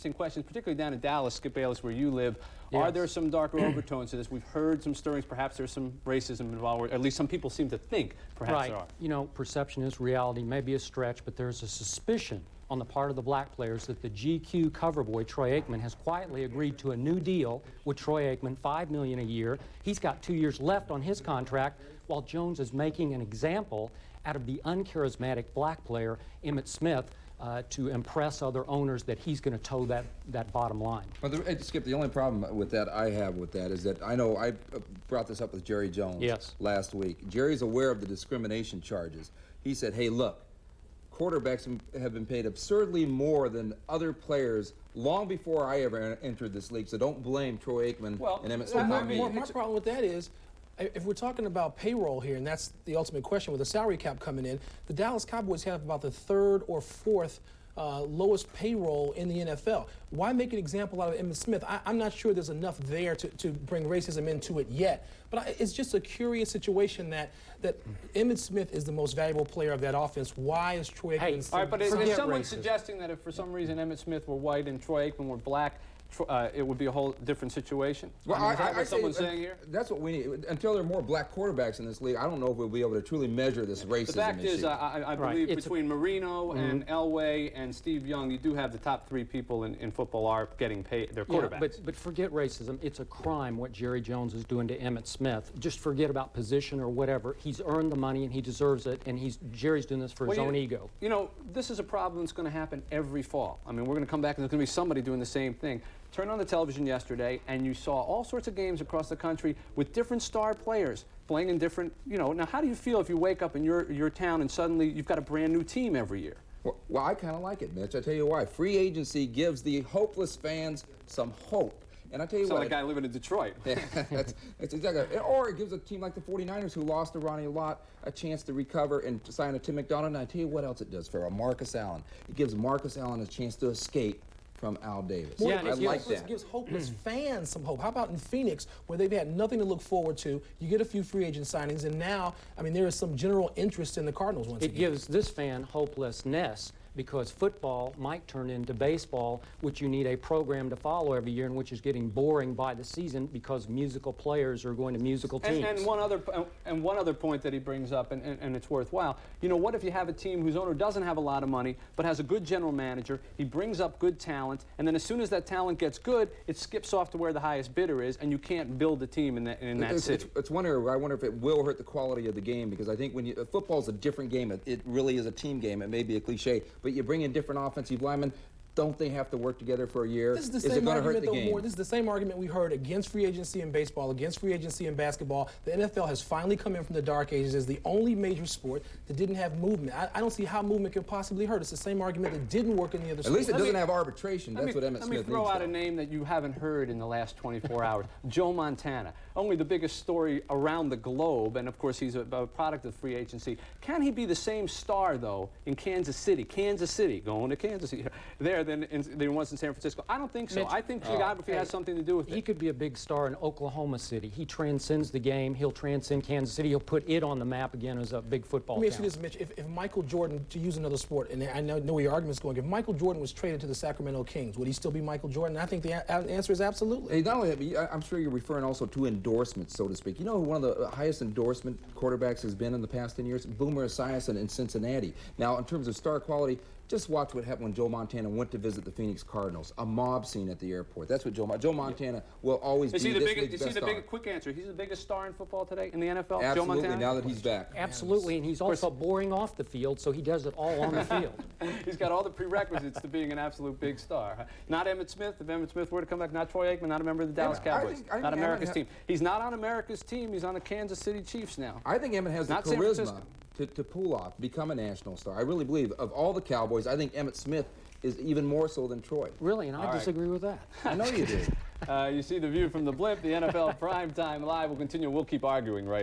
Questions, particularly down in Dallas, Skip Bayless, where you live. Yes. Are there some darker overtones to this? We've heard some stirrings. Perhaps there's some racism involved, or at least some people seem to think perhaps there are. You know, perception is reality, maybe a stretch, but there's a suspicion on the part of the black players that the GQ cover boy, Troy Aikman, has quietly agreed to a new deal with Troy Aikman, $5 million a year. He's got 2 years left on his contract, while Jones is making an example out of the uncharismatic black player, Emmitt Smith, to impress other owners that he's going to toe that bottom line. Well, Skip, the only problem with that I have with that is that I know I brought this up with Jerry Jones last week. Jerry's aware of the discrimination charges. He said, hey, look, quarterbacks have been paid absurdly more than other players long before I ever entered this league, so don't blame Troy Aikman and Emmitt Smith on me. My problem with that is, if we're talking about payroll here, and that's the ultimate question with the salary cap coming in, the Dallas Cowboys have about the third or fourth lowest payroll in the NFL. Why make an example out of Emmitt Smith? I'm not sure there's enough there to bring racism into it yet. But it's just a curious situation that Emmitt Smith is the most valuable player of that offense. Why is Troy Aikman... All right, but is someone suggesting that if for some reason Emmitt Smith were white and Troy Aikman were black, it would be a whole different situation? Well, is that what someone's saying here? That's what we need. Until there are more black quarterbacks in this league, I don't know if we'll be able to truly measure this racism issue. The fact is, I believe between Marino and Elway and Steve Young, you do have the top three people in football are getting paid, their quarterbacks. Yeah, but forget racism. It's a crime what Jerry Jones is doing to Emmitt Smith. Just forget about position or whatever. He's earned the money and he deserves it, and Jerry's doing this for his own ego. You know, this is a problem that's going to happen every fall. I mean, we're going to come back and there's going to be somebody doing the same thing. Turn on the television yesterday, and you saw all sorts of games across the country with different star players playing in different, now how do you feel if you wake up in your town and suddenly you've got a brand new team every year? Well, I kind of like it, Mitch. I tell you why. Free agency gives the hopeless fans some hope. And I tell you what... Sound like a guy living in Detroit. That's exactly. Or it gives a team like the 49ers, who lost to Ronnie Lott, a chance to recover and to sign a Tim McDonough. And I tell you what else it does for Marcus Allen. It gives Marcus Allen a chance to escape from Al Davis. Yeah, I like that. It gives hopeless fans some hope. How about in Phoenix, where they've had nothing to look forward to? You get a few free agent signings, and now, I mean, there is some general interest in the Cardinals once again. It gives this fan hopelessness, because football might turn into baseball, which you need a program to follow every year, and which is getting boring by the season because musical players are going to musical teams. And one other point that he brings up, and it's worthwhile. What if you have a team whose owner doesn't have a lot of money, but has a good general manager? He brings up good talent, and then as soon as that talent gets good, it skips off to where the highest bidder is, and you can't build a team in that city. It's one area where I wonder if it will hurt the quality of the game, because I think when football's a different game. It really is a team game. It may be a cliche, but you bring in different offensive linemen. Don't they have to work together for a year? This is the same argument, though, this is the same argument we heard against free agency in baseball, against free agency in basketball. The NFL has finally come in from the dark ages as the only major sport that didn't have movement. I don't see how movement can possibly hurt. It's the same argument that didn't work in the other sports. At least it doesn't have arbitration. That's what Emmitt Smith needs. Let me throw out a name that you haven't heard in the last 24 hours. Joe Montana. Only the biggest story around the globe, and of course he's a product of free agency. Can he be the same star, though, in Kansas City, going to Kansas City, than he was in San Francisco? I don't think so. Mitch, I think geography has something to do with it. He could be a big star in Oklahoma City. He transcends the game. He'll transcend Kansas City. He'll put it on the map again as a big football town. Let me ask you this, Mitch. If Michael Jordan, to use another sport, and I know where your argument's going, if Michael Jordan was traded to the Sacramento Kings, would he still be Michael Jordan? I think the answer is absolutely. Hey, not only that, I'm sure you're referring also to endorsements, so to speak. You know who one of the highest endorsement quarterbacks has been in the past 10 years? Boomer Esiason in Cincinnati. Now, in terms of star quality, just watch what happened when Joe Montana went to visit the Phoenix Cardinals. A mob scene at the airport. That's what Joe Montana will always be this league's best star. Quick answer. He's the biggest star in football today in the NFL? Absolutely, Joe Montana? now that he's back. Absolutely, and he's also boring off the field, so he does it all on the field. He's got all the prerequisites to being an absolute big star. Not Emmitt Smith. If Emmitt Smith were to come back, not Troy Aikman, not a member of the Dallas Cowboys. Not America's team. He's not on America's team. He's on the Kansas City Chiefs now. I think Emmitt has the charisma to pull off, become a national star. I really believe of all the Cowboys, I think Emmitt Smith is even more so than Troy. Really? And I disagree with that. I know you do. You see the view from the blimp. The NFL Prime Time Live will continue. We'll keep arguing right